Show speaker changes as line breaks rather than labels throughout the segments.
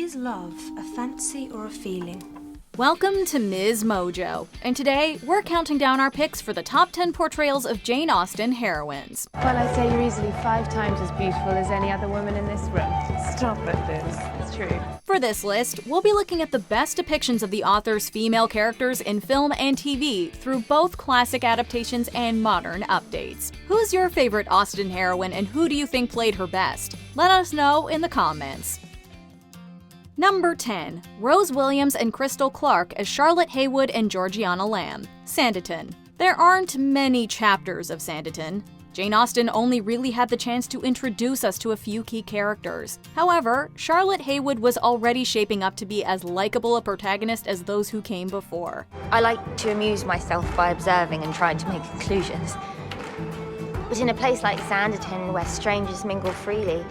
Is love a fancy or a feeling?
Welcome to MsMojo, and today we're counting down our picks for the top 10 portrayals of Jane Austen heroines.
Well, I'd say you're easily 5 times as beautiful as any other woman in this room. Stop it, Liz. It's true.
For this list, we'll be looking at the best depictions of the author's female characters in film and TV through both classic adaptations and modern updates. Who's your favorite Austen heroine and who do you think played her best? Let us know in the comments. Number 10. Rose Williams and Crystal Clark as Charlotte Haywood and Georgiana Lamb. Sanditon. There aren't many chapters of Sanditon. Jane Austen only really had the chance to introduce us to a few key characters. However, Charlotte Haywood was already shaping up to be as likable a protagonist as those who came before.
I like to amuse myself by observing and trying to make conclusions. But in a place like Sanditon, where strangers mingle freely,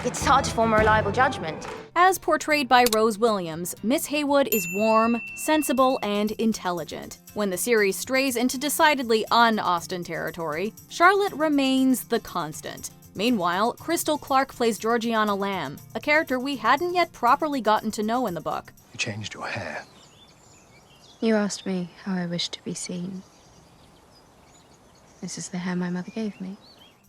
it's hard to form a reliable judgment.
As portrayed by Rose Williams, Miss Haywood is warm, sensible, and intelligent. When the series strays into decidedly un-Austen territory, Charlotte remains the constant. Meanwhile, Crystal Clark plays Georgiana Lamb, a character we hadn't yet properly gotten to know in the book.
You changed your hair.
You asked me how I wish to be seen. This is the hair my mother gave me.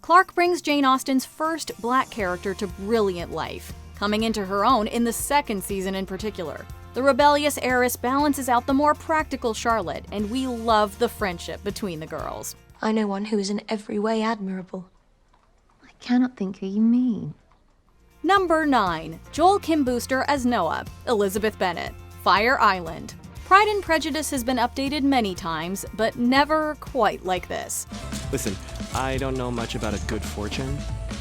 Clark brings Jane Austen's first black character to brilliant life, coming into her own in the second season in particular. The rebellious heiress balances out the more practical Charlotte, and we love the friendship between the girls.
I know one who is in every way admirable.
I cannot think who you mean.
Number 9. Joel Kim Booster as Noah, Elizabeth Bennet. Fire Island. Pride and Prejudice has been updated many times, but never quite like this.
Listen, I don't know much about a good fortune,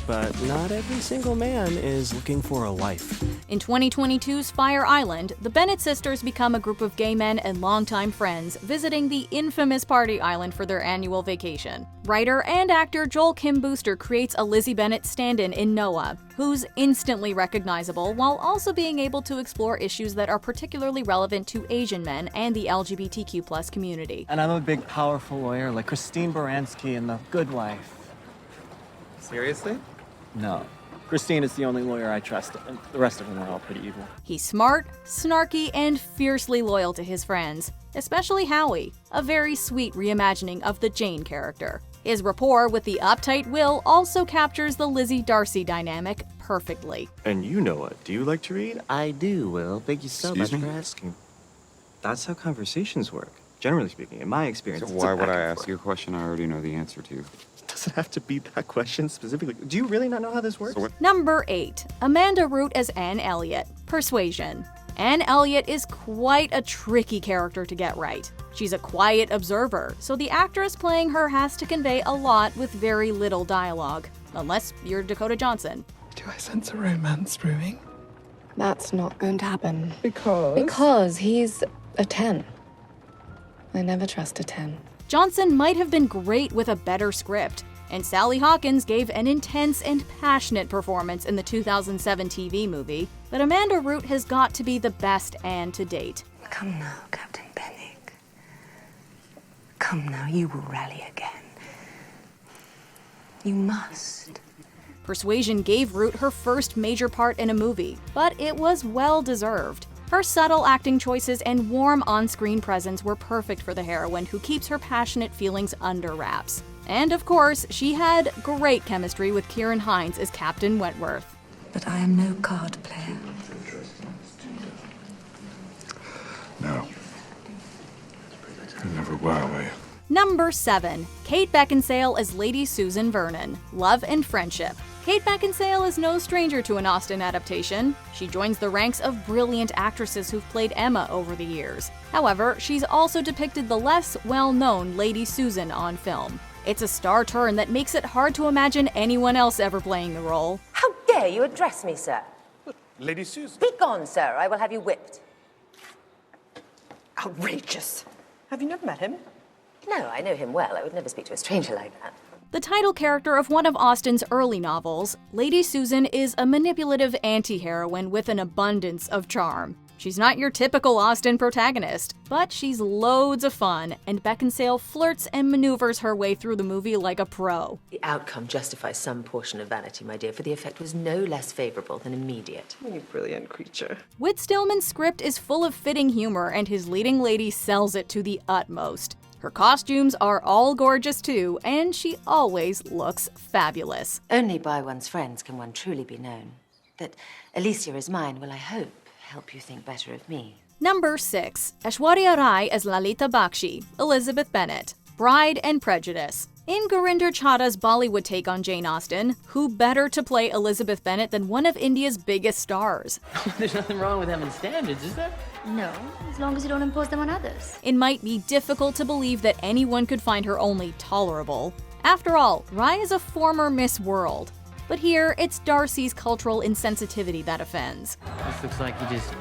but not every single man is looking for a wife.
In 2022's Fire Island, the Bennet sisters become a group of gay men and longtime friends visiting the infamous party island for their annual vacation. Writer and actor Joel Kim Booster creates a Lizzie Bennet stand-in in Noah, who's instantly recognizable while also being able to explore issues that are particularly relevant to Asian men and the LGBTQ+ community.
And I'm a big, powerful lawyer like Christine Baranski in The Good Wife.
Seriously?
No. Christine is the only lawyer I trust, and the rest of them are all pretty evil.
He's smart, snarky, and fiercely loyal to his friends, especially Howie, a very sweet reimagining of the Jane character. His rapport with the uptight Will also captures the Lizzie-Darcy dynamic perfectly.
And you know what? Do you like to read?
I do, Will. Thank you so much for asking.
That's how conversations work. Generally speaking, in my experience.
So why would I ask you a question I already know the answer to?
Does it have to be that question specifically? Do you really not know how this works?
Number 8. Amanda Root as Anne Elliot. Persuasion. Anne Elliot is quite a tricky character to get right. She's a quiet observer, so the actress playing her has to convey a lot with very little dialogue. Unless you're Dakota Johnson.
Do I sense a romance brewing?
That's not going to happen.
Because?
Because he's a 10. I never trust a 10.
Johnson might have been great with a better script, and Sally Hawkins gave an intense and passionate performance in the 2007 TV movie, but Amanda Root has got to be the best Anne to date.
Come now, Captain Benwick. Come now, you will rally again. You must.
Persuasion gave Root her first major part in a movie, but it was well-deserved. Her subtle acting choices and warm on-screen presence were perfect for the heroine who keeps her passionate feelings under wraps. And of course, she had great chemistry with Kieran Hines as Captain Wentworth.
But I am no card player.
No. You never were, were you?
Number 7. Kate Beckinsale as Lady Susan Vernon. Love and Friendship. Kate Beckinsale is no stranger to an Austen adaptation. She joins the ranks of brilliant actresses who've played Emma over the years. However, she's also depicted the less well-known Lady Susan on film. It's a star turn that makes it hard to imagine anyone else ever playing the role.
How dare you address me, sir?
Lady Susan.
Be gone, sir. I will have you whipped.
Outrageous. Have you never met him?
No, I know him well. I would never speak to a stranger like that.
The title character of one of Austen's early novels, Lady Susan is a manipulative anti-heroine with an abundance of charm. She's not your typical Austen protagonist, but she's loads of fun, and Beckinsale flirts and maneuvers her way through the movie like a pro.
The outcome justifies some portion of vanity, my dear, for the effect was no less favorable than immediate.
You brilliant creature.
Whit Stillman's script is full of fitting humor, and his leading lady sells it to the utmost. Her costumes are all gorgeous too, and she always looks fabulous.
Only by one's friends can one truly be known. That Alicia is mine will, I hope, help you think better of me.
Number 6. Aishwarya Rai as Lalita Bakshi, Elizabeth Bennet, Bride and Prejudice. In Gurinder Chadha's Bollywood take on Jane Austen, who better to play Elizabeth Bennet than one of India's biggest stars?
There's nothing wrong with having standards, is there?
No, as long as you don't impose them on others.
It might be difficult to believe that anyone could find her only tolerable. After all, Rai is a former Miss World. But here, it's Darcy's cultural insensitivity that offends.
This looks like you just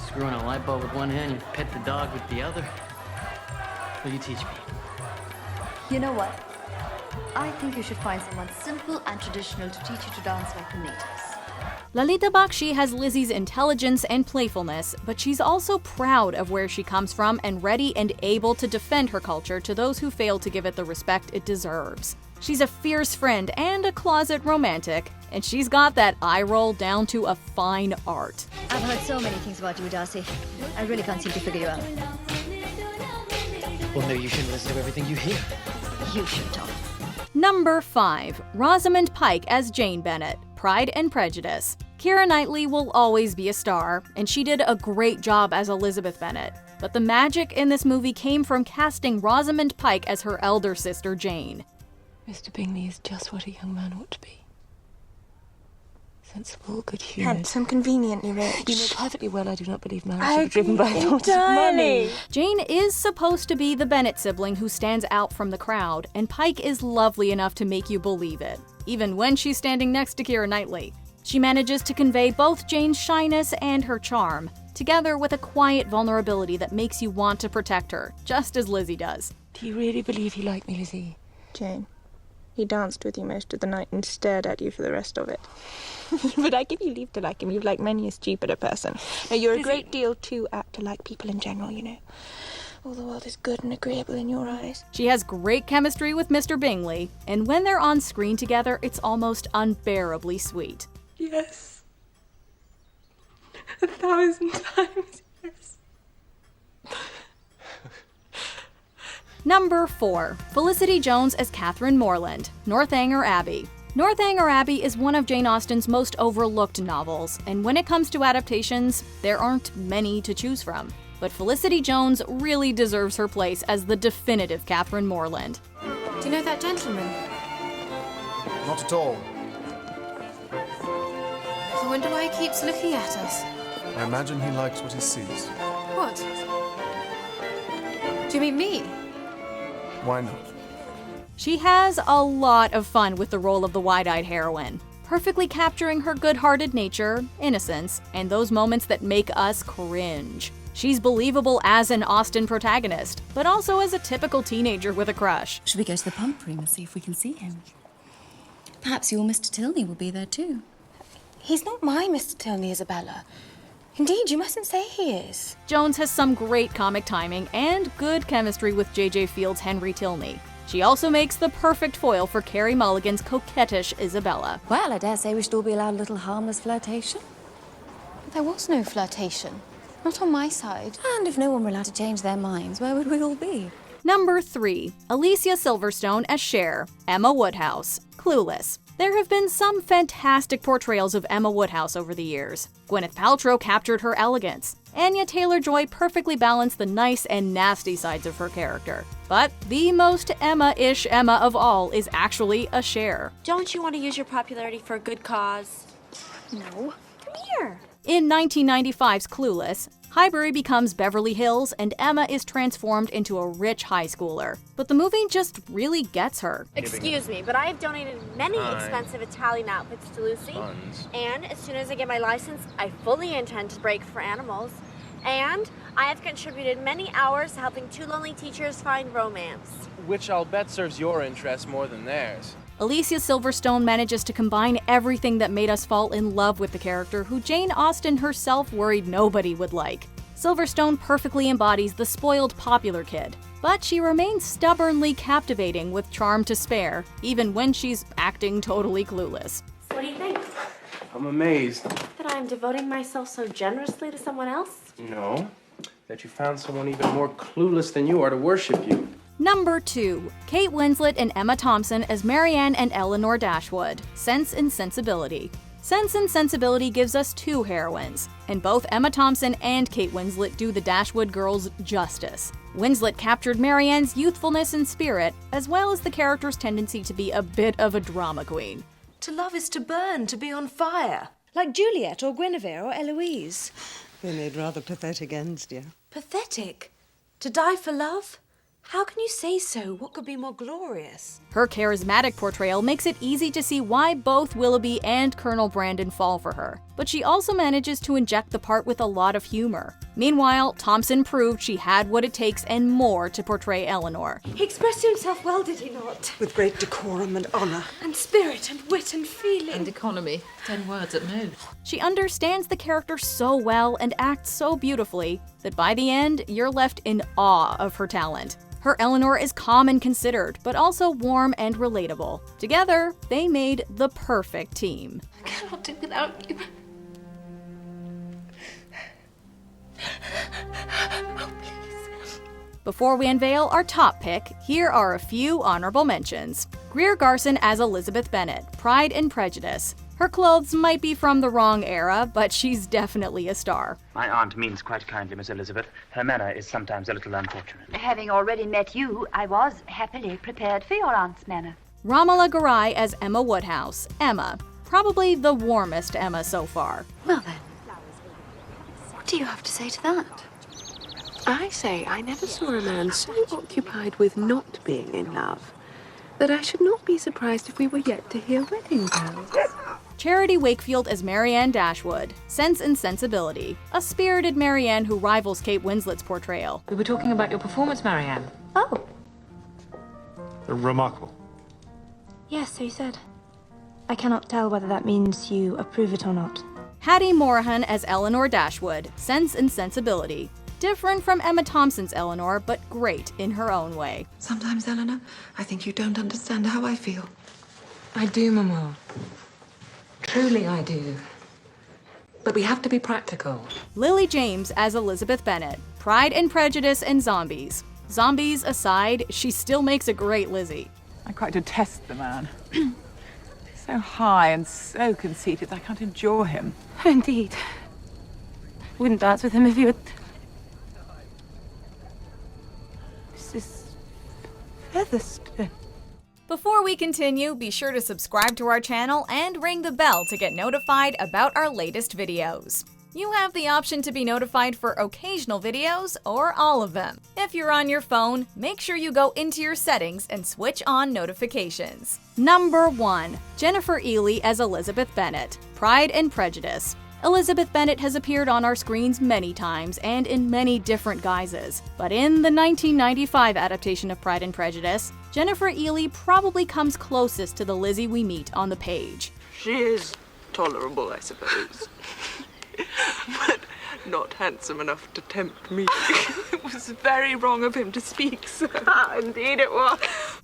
screw on a light bulb with one hand, you pet the dog with the other. Will you teach me?
You know what? I think you should find someone simple and traditional to teach you to dance like the natives.
Lalita Bakshi has Lizzie's intelligence and playfulness, but she's also proud of where she comes from and ready and able to defend her culture to those who fail to give it the respect it deserves. She's a fierce friend and a closet romantic, and she's got that eye roll down to a fine art.
I've heard so many things about you, Darcy. I really can't seem to figure you out.
Well, no, you shouldn't listen to everything you hear.
You should talk.
Number 5. Rosamund Pike as Jane Bennet, Pride and Prejudice. Keira Knightley will always be a star, and she did a great job as Elizabeth Bennet. But the magic in this movie came from casting Rosamund Pike as her elder sister, Jane.
Mr. Bingley is just what a young man ought to be. Sensible, good-humoured.
Handsome, conveniently rich.
You know perfectly well I do not believe marriage should be driven by thoughts of
entirely.
money.
Jane is supposed to be the Bennet sibling who stands out from the crowd, and Pike is lovely enough to make you believe it, even when she's standing next to Keira Knightley. She manages to convey both Jane's shyness and her charm, together with a quiet vulnerability that makes you want to protect her, just as Lizzie does.
Do you really believe you like me, Lizzie?
Jane, he danced with you most of the night and stared at you for the rest of it.
But I give you leave to like him. You've liked many a stupider person. Now, you're a great deal too apt to like people in general, you know. All the world is good and agreeable in your eyes.
She has great chemistry with Mr. Bingley, and when they're on screen together, it's almost unbearably sweet.
Yes. 1,000 times yes.
Number 4. Felicity Jones as Catherine Morland, Northanger Abbey. Northanger Abbey is one of Jane Austen's most overlooked novels, and when it comes to adaptations, there aren't many to choose from. But Felicity Jones really deserves her place as the definitive Catherine Morland.
Do you know that gentleman?
Not at all.
I wonder why he keeps looking at us.
I imagine he likes what he sees.
What? Do you mean me?
Why not?
She has a lot of fun with the role of the wide-eyed heroine, perfectly capturing her good-hearted nature, innocence, and those moments that make us cringe. She's believable as an Austen protagonist, but also as a typical teenager with a crush.
Should we go to the pump room and see if we can see him? Perhaps your Mr. Tilney will be there too.
He's not my Mr. Tilney, Isabella. Indeed, you mustn't say he is.
Jones has some great comic timing and good chemistry with J.J. Field's Henry Tilney. She also makes the perfect foil for Carey Mulligan's coquettish Isabella.
Well, I dare say we should all be allowed a little harmless flirtation.
But there was no flirtation. Not on my side.
And if no one were allowed to change their minds, where would we all be?
Number 3. Alicia Silverstone as Cher, Emma Woodhouse, Clueless. There have been some fantastic portrayals of Emma Woodhouse over the years. Gwyneth Paltrow captured her elegance. Anya Taylor-Joy perfectly balanced the nice and nasty sides of her character. But the most Emma-ish Emma of all is actually a Cher.
Don't you want to use your popularity for a good cause?
No.
Come here.
In 1995's Clueless, Highbury becomes Beverly Hills and Emma is transformed into a rich high schooler. But the movie just really gets her.
Excuse me, but I have donated many expensive Italian outfits to Lucy. And as soon as I get my license, I fully intend to break for animals. And I have contributed many hours to helping two lonely teachers find romance.
Which I'll bet serves your interest more than theirs.
Alicia Silverstone manages to combine everything that made us fall in love with the character who Jane Austen herself worried nobody would like. Silverstone perfectly embodies the spoiled popular kid, but she remains stubbornly captivating with charm to spare, even when she's acting totally clueless.
What do you think?
I'm amazed.
That I'm devoting myself so generously to someone else?
No, that you found someone even more clueless than you are to worship you.
Number 2. Kate Winslet and Emma Thompson as Marianne and Eleanor Dashwood, Sense and Sensibility. Sense and Sensibility gives us two heroines, and both Emma Thompson and Kate Winslet do the Dashwood girls justice. Winslet captured Marianne's youthfulness and spirit, as well as the character's tendency to be a bit of a drama queen.
To love is to burn, to be on fire. Like Juliet or Guinevere or Eloise.
They made rather pathetic ends, dear.
Pathetic? To die for love? How can you say so? What could be more glorious?
Her charismatic portrayal makes it easy to see why both Willoughby and Colonel Brandon fall for her, but she also manages to inject the part with a lot of humor. Meanwhile, Thompson proved she had what it takes and more to portray Eleanor.
He expressed himself well, did he not?
With great decorum and honour.
And spirit and wit and feeling.
And economy. 10 words at most.
She understands the character so well and acts so beautifully that by the end, you're left in awe of her talent. Her Eleanor is calm and considered, but also warm and relatable. Together, they made the perfect team.
I cannot do without you. Oh, please.
Before we unveil our top pick, here are a few honorable mentions. Greer Garson as Elizabeth Bennet, Pride and Prejudice. Her clothes might be from the wrong era, but she's definitely a star.
My aunt means quite kindly, Miss Elizabeth. Her manner is sometimes a little unfortunate.
Having already met you, I was happily prepared for your aunt's manner.
Ramala Garai as Emma Woodhouse, Emma. Probably the warmest Emma so far.
Well then, what do you have to say to that?
I say I never saw a man so occupied with not being in love that I should not be surprised if we were yet to hear wedding bells.
Charity Wakefield as Marianne Dashwood, Sense and Sensibility, a spirited Marianne who rivals Kate Winslet's portrayal.
We were talking about your performance, Marianne.
Oh.
Remarkable.
Yes, so you said. I cannot tell whether that means you approve it or not.
Hattie Morahan as Eleanor Dashwood, Sense and Sensibility. Different from Emma Thompson's Eleanor, but great in her own way.
Sometimes, Eleanor, I think you don't understand how I feel.
I do, Mama. Truly I do. But we have to be practical.
Lily James as Elizabeth Bennet, Pride and Prejudice and Zombies. Zombies aside, she still makes a great Lizzie.
I quite detest the man. So high and so conceited, I can't endure him.
Indeed. Wouldn't dance with him if you had...
Mrs. Featherstone.
Before we continue, be sure to subscribe to our channel and ring the bell to get notified about our latest videos. You have the option to be notified for occasional videos or all of them. If you're on your phone, make sure you go into your settings and switch on notifications. Number 1. Jennifer Ehle as Elizabeth Bennet, Pride and Prejudice. Elizabeth Bennet has appeared on our screens many times and in many different guises, but in the 1995 adaptation of Pride and Prejudice, Jennifer Ehle probably comes closest to the Lizzie we meet on the page.
She is tolerable, I suppose. But not handsome enough to tempt me. It was very wrong of him to speak so. Indeed it was.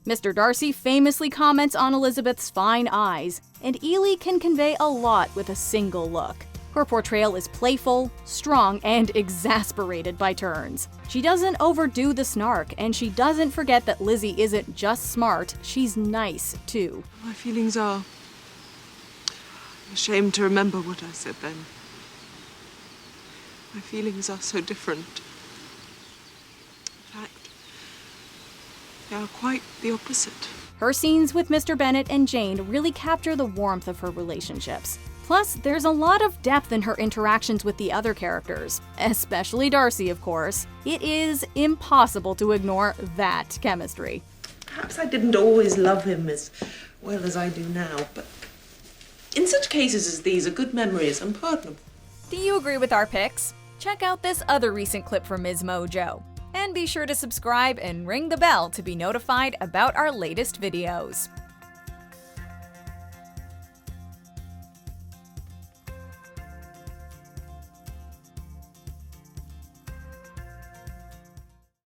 Mr. Darcy famously comments on Elizabeth's fine eyes, and Ehle can convey a lot with a single look. Her portrayal is playful, strong, and exasperated by turns. She doesn't overdo the snark, and she doesn't forget that Lizzie isn't just smart, she's nice, too.
My feelings are... I'm ashamed to remember what I said then. My feelings are so different. In fact, they are quite the opposite.
Her scenes with Mr. Bennet and Jane really capture the warmth of her relationships. Plus, there's a lot of depth in her interactions with the other characters, especially Darcy, of course. It is impossible to ignore that chemistry.
Perhaps I didn't always love him as well as I do now, but in such cases as these, a good memory is unpardonable.
Do you agree with our picks? Check out this other recent clip from MsMojo. And be sure to subscribe and ring the bell to be notified about our latest videos.